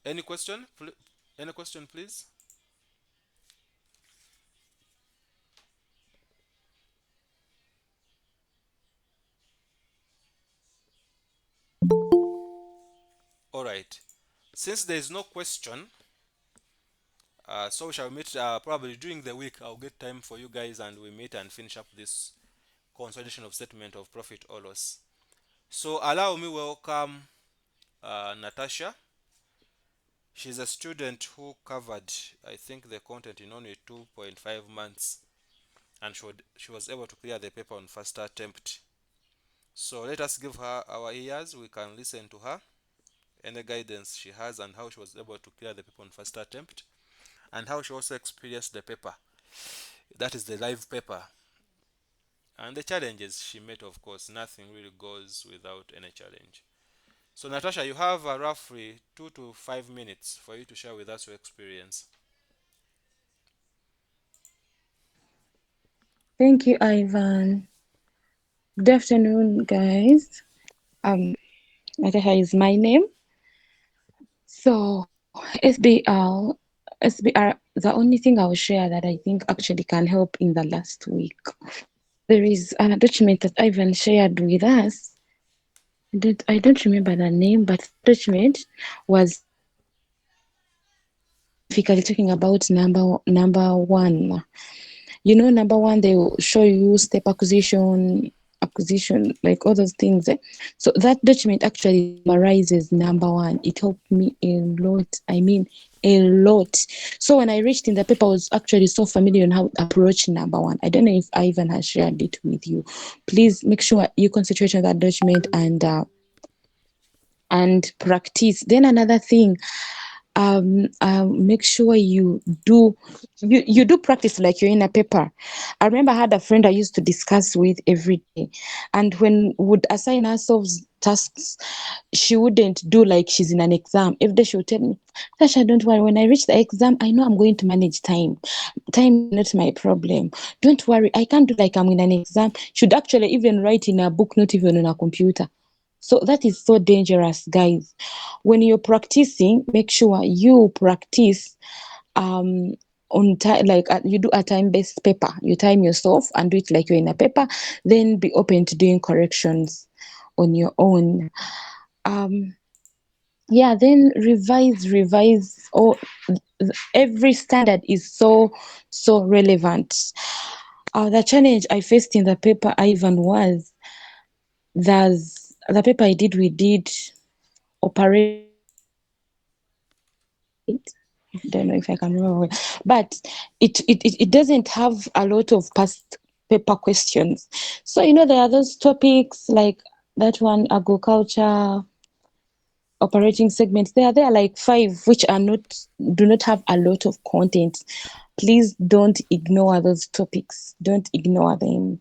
Any question? Any question, please? All right. Since there is no question, so we shall meet probably during the week. I'll get time for you guys, and we meet and finish up this consolidation of statement of profit or loss. So allow me welcome Natasha. She's a student who covered, I think, the content in only 2.5 months, and she was able to clear the paper on first attempt. So let us give her our ears. We can listen to her, any guidance she has, and how she was able to clear the paper on first attempt, and how she also experienced the paper. That is the live paper. And the challenges she met, of course, nothing really goes without any challenge. So, Natasha, you have roughly 2 to 5 minutes for you to share with us your experience. Thank you, Ivan. Good afternoon, guys. Um, Natasha is my name. So, SBR, the only thing I'll share that I think actually can help in the last week. There is a document that Ivan shared with us. I don't remember the name, but the document was specifically talking about number one. You know, number one, they will show you step acquisition, like all those things. So that document actually summarizes number one. It helped me a lot. I mean, a lot. So when I reached in the paper, I was actually so familiar on how to approach number one. I don't know if Ivan has shared it with you. Please make sure you concentrate on that document and practice. Then another thing, make sure you do practice like you're in a paper. I remember I had a friend I used to discuss with every day, and when would assign ourselves tasks, she wouldn't do like she's in an exam. Every day she would tell me, Tasha, don't worry, when I reach the exam, I know I'm going to manage time is not my problem. Don't worry, I can't do like I'm in an exam. Should actually even write in a book, not even on a computer. So that is so dangerous, guys. When you're practicing, make sure you practice um on time, like you do a time-based paper. You time yourself and do it like you're in a paper, then be open to doing corrections on your own. Um yeah, then revise. Oh, every standard is so relevant. The challenge I faced in the paper, Ivan, was there's the paper we did operate. I don't know if I can remember, but it doesn't have a lot of past paper questions. So there are those topics like that one, agriculture, operating segments. There are like five which are not do not have a lot of content. Please don't ignore those topics. Don't ignore them.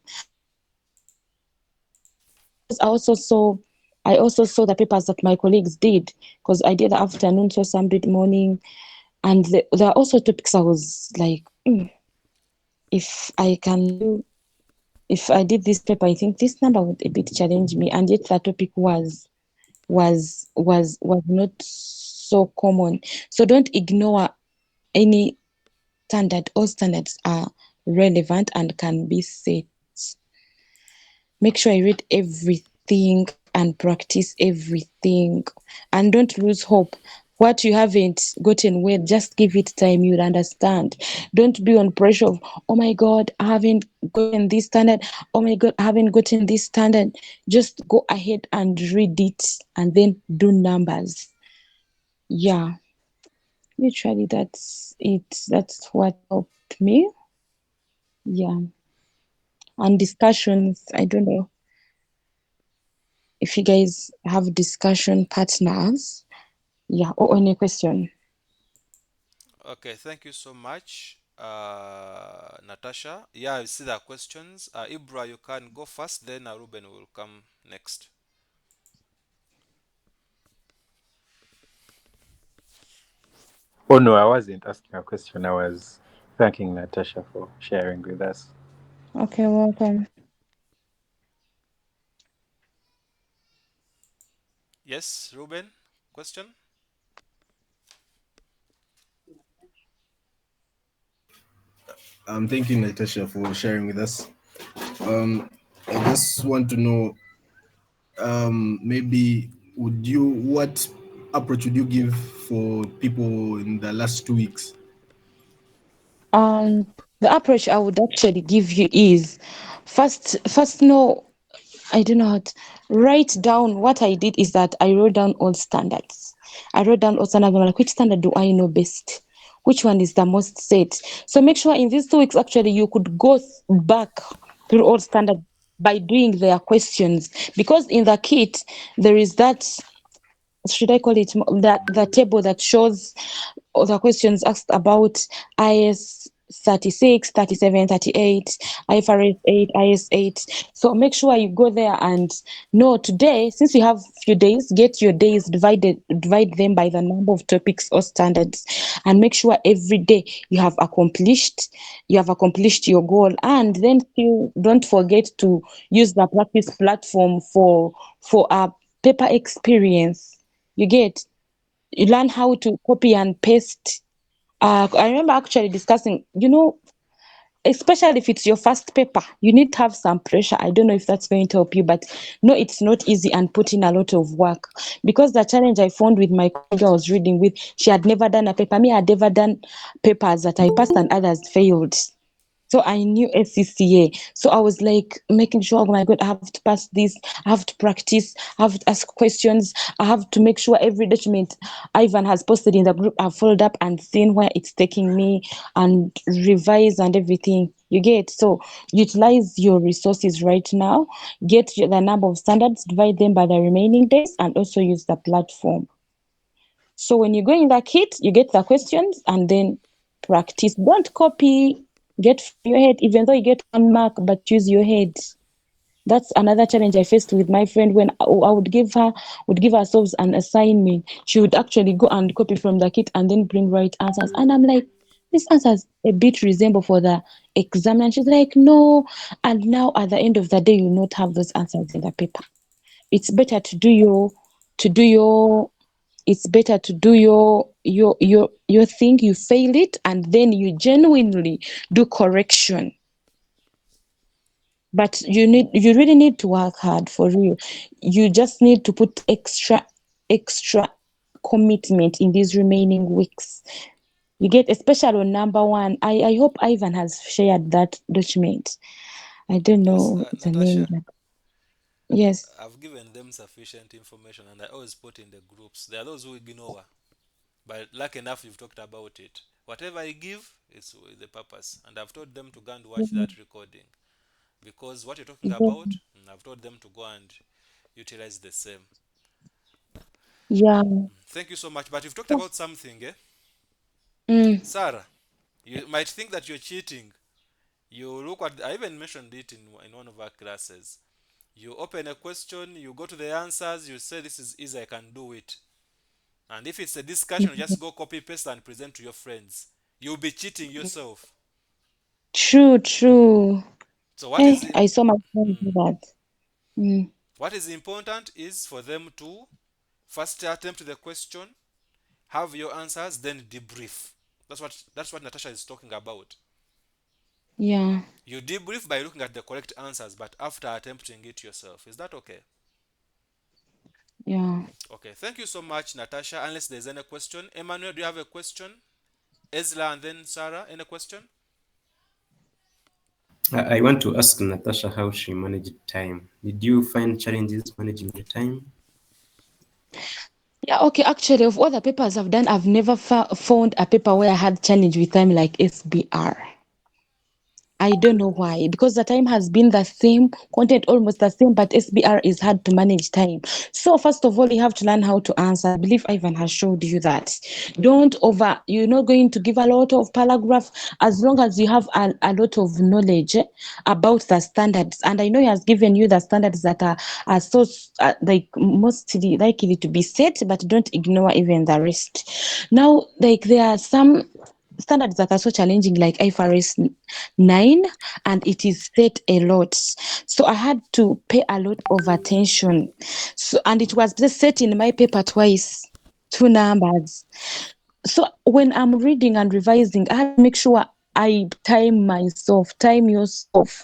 I also saw I also saw the papers that my colleagues did because I did the afternoon, so some did morning, and there are also topics I was like, if I can do, if I did this paper, I think this number would a bit challenge me, and yet that topic was not so common. So don't ignore any standard. All standards are relevant and can be set. Make sure you read everything and practice everything, and don't lose hope. What you haven't gotten well, just give it time, you'll understand. Don't be on pressure of, oh my god, I haven't gotten this standard, oh my god, I haven't gotten this standard. Just go ahead and read it and then do numbers. Yeah, literally that's it. That's what helped me. Yeah. And discussions, I don't know if you guys have discussion partners. Yeah, or any question. Okay, thank you so much, Natasha. Yeah, I see the questions. Ibra, you can go first, then Ruben will come next. Oh no, I wasn't asking a question. I was thanking Natasha for sharing with us. Okay, welcome. Yes, Ruben, question? Thank you, Natasha, for sharing with us. Um, I just want to know, maybe what approach would you give for people in the last 2 weeks? Um, the approach I would actually give you is first no, I don't know how to write down. What I did is that I wrote down all standards. I wrote down all standards. I'm like, which standard do I know best? Which one is the most set? So make sure in these 2 weeks, actually, you could go back through all standards by doing their questions, because in the kit there is that, should I call it, that the table that shows all the questions asked about IS 36, 37, 38, IFRS 8, IS 8. So make sure you go there and know today, since you have few days, get your days divide them by the number of topics or standards, and make sure every day you have accomplished your goal. And then still don't forget to use the practice platform for a paper experience. You get, you learn how to copy and paste. I remember actually discussing, especially if it's your first paper, you need to have some pressure. I don't know if that's going to help you, but no, it's not easy and put in a lot of work. Because the challenge I found with my colleague I was reading with, she had never done a paper. Me, I had never done papers that I passed and others failed. So I knew SCCA. So I was like making sure, oh my God, I have to pass this, I have to practice, I have to ask questions, I have to make sure every document Ivan has posted in the group, I've followed up and seen where it's taking me and revise and everything. You get, so utilize your resources right now, get the number of standards, divide them by the remaining days, and also use the platform. So when you go in the kit, you get the questions and then practice. Don't copy, get from your head, even though you get 1 mark, but use your head. That's another challenge I faced with my friend when I would give ourselves an assignment. She would actually go and copy from the kit and then bring right answers. And I'm like, these answers a bit resemble for the exam. And she's like, no. And now at the end of the day, you not have those answers in the paper. It's better to do your it's better to do your thing, you fail it, and then you genuinely do correction. But you really need to work hard for real. You just need to put extra commitment in these remaining weeks. You get, especially on number one. I hope Ivan has shared that document. I don't Yes, know the name. Natasha, Yes. I've given them sufficient information and I always put in the groups. There are those who ignore, but lucky enough, you've talked about it. Whatever I give is with the purpose, and I've told them to go and watch Mhm. that recording because what you're talking about, Mhm. I've told them to go and utilize the same. Yeah. Thank you so much. But you've talked about something, eh? Mm. Sarah, you might think that you're cheating. You look at, I even mentioned it in one of our classes. You open a question, you go to the answers, you say, this is easy, I can do it. And if it's a discussion, you just go copy paste and present to your friends. You'll be cheating yourself. True, true. So what Hey, is I saw my friend do that. Mm. what is important is for them to first attempt the question, have your answers, then debrief. That's what Natasha is talking about. Yeah, You debrief by looking at the correct answers, but after attempting it yourself. Is that okay? yeah. Okay, thank you so much, Natasha. Unless there's any question. Emmanuel, do you have a question? Ezra and then Sarah, any question? I want to ask Natasha how she managed time. Did you find challenges managing your time? Yeah, okay. Actually, of all the papers I've done, I've never found a paper where I had challenge with time like SBR. I don't know why, because the time has been the same, content almost the same, but SBR is hard to manage time. So first of all, you have to learn how to answer. I believe Ivan has showed you that. You're not going to give a lot of paragraph as long as you have a lot of knowledge about the standards. And I know he has given you the standards that are so like mostly likely to be set, but don't ignore even the rest. Now, like there are some standards that are so challenging like IFRS 9, and it is set a lot, so I had to pay a lot of attention. So, and it was just set in my paper twice, two numbers. So when I'm reading and revising, I had to make sure I time myself, time yourself.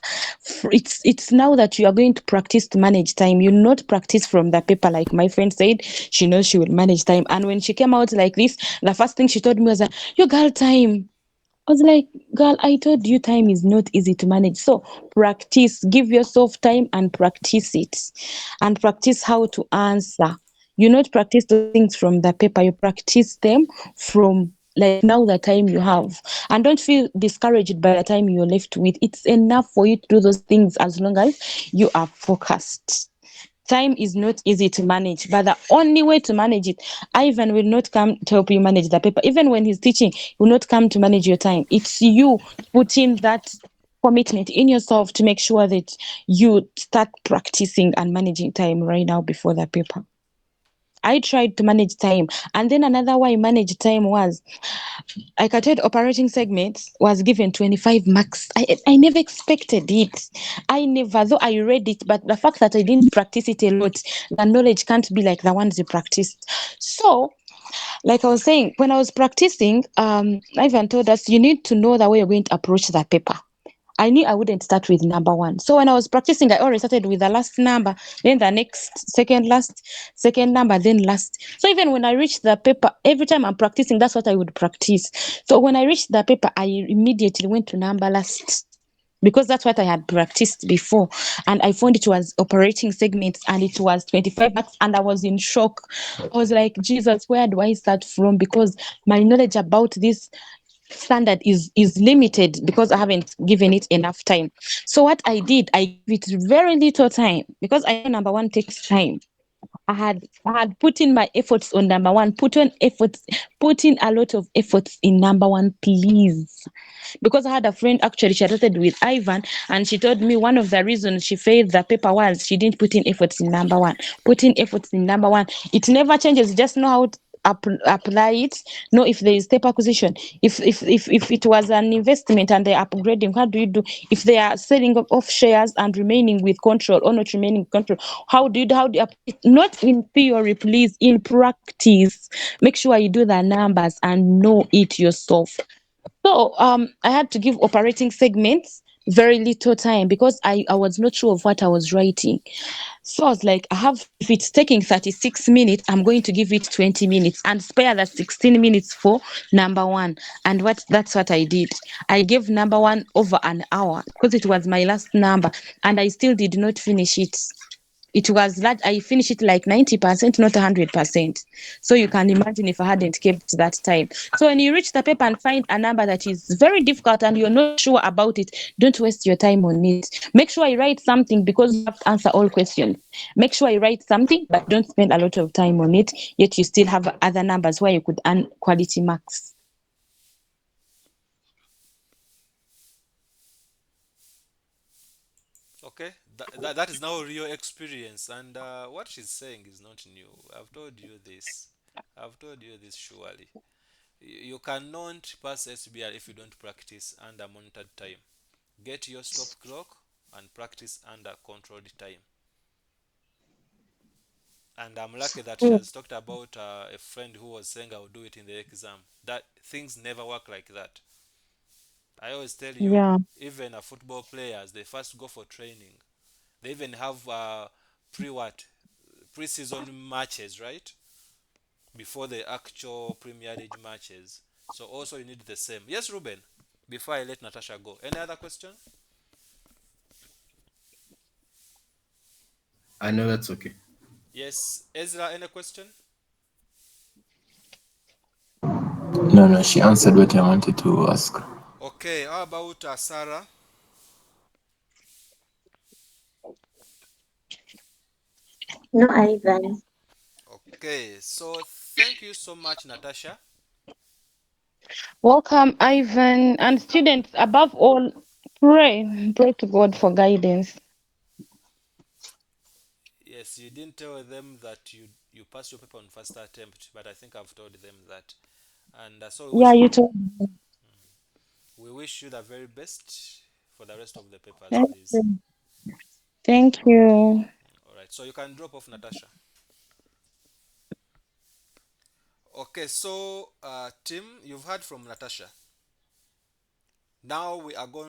It's now that you are going to practice to manage time. You not practice from the paper like my friend said. She knows she will manage time, and when she came out like this, the first thing she told me was that, "You girl, time." I was like, girl, I told you time is not easy to manage. So practice, give yourself time and practice it. And practice how to answer. You not practice the things from the paper, you practice them from like now the time you have. And don't feel discouraged by the time you're left with. It's enough for you to do those things as long as you are focused. Time is not easy to manage, but the only way to manage it, Ivan will not come to help you manage the paper. Even when he's teaching, he will not come to manage your time. It's you putting that commitment in yourself to make sure that you start practicing and managing time right now before the paper. I tried to manage time. And then another way I managed time was like I told operating segments was given 25 marks. I never expected it. I never, though I read it, but the fact that I didn't practice it a lot, the knowledge can't be like the ones you practiced. So, like I was saying, when I was practicing, Ivan told us you need to know the way you're going to approach the paper. I knew I wouldn't start with number one. So when I was practicing, I already started with the last number, then the next, second last, second number, then last. So even when I reached the paper, every time I'm practicing, that's what I would practice. So when I reached the paper, I immediately went to number last because that's what I had practiced before. And I found it was operating segments and it was 25 marks. And I was in shock. I was like, Jesus, where do I start from? Because my knowledge about this standard is limited because I haven't given it enough time. So what I did, I gave it very little time because I know number one takes time. I had put in my efforts on number one, put in a lot of efforts in number one, please. Because I had a friend actually, she started with Ivan, and she told me one of the reasons she failed the paper was she didn't put in efforts in number one. Put in efforts in number one. It never changes, just know how to apply it, know if there is step acquisition, if it was an investment and they're upgrading, how do you do if they are selling off shares and remaining with control or not remaining with control, how do you not in theory, please, in practice. Make sure you do the numbers and know it yourself. So I had to give operating segments very little time because I was not sure of what I was writing. So I was like, if it's taking 36 minutes, I'm going to give it 20 minutes and spare the 16 minutes for number one. And that's what I did. I gave number one over an hour because it was my last number and I still did not finish it. It was that I finished it like 90%, not 100%. So you can imagine if I hadn't kept that time. So when you reach the paper and find a number that is very difficult and you're not sure about it, don't waste your time on it. Make sure you write something because you have to answer all questions. Make sure you write something, but don't spend a lot of time on it. Yet you still have other numbers where you could earn quality marks. Okay, that is now real experience, and what she's saying is not new. I've told you this. I've told you this surely. You cannot pass SBR if you don't practice under monitored time. Get your stop clock and practice under controlled time. And I'm lucky that she Mm, has talked about a friend who was saying I'll do it in the exam. That things never work like that. I always tell you, yeah. even football players, they first go for training. They even have pre what pre-season matches, right? Before the actual Premier League matches. So also you need the same. Yes, Ruben. Before I let Natasha go, any other question? I know that's okay. Yes, Ezra. Any question? No, no, she answered what I wanted to ask. Okay. How about Sarah? No, Ivan. Okay. So thank you so much, Natasha. Welcome, Ivan. And students, above all, pray to God for guidance. Yes, you didn't tell them that you passed your paper on first attempt, but I think I've told them that. And so Yeah, you told. we wish you the very best for the rest of the papers, Thank please. you. Thank you. All right. So you can drop off, Natasha. Okay. So Tim, you've heard from Natasha. Now we are going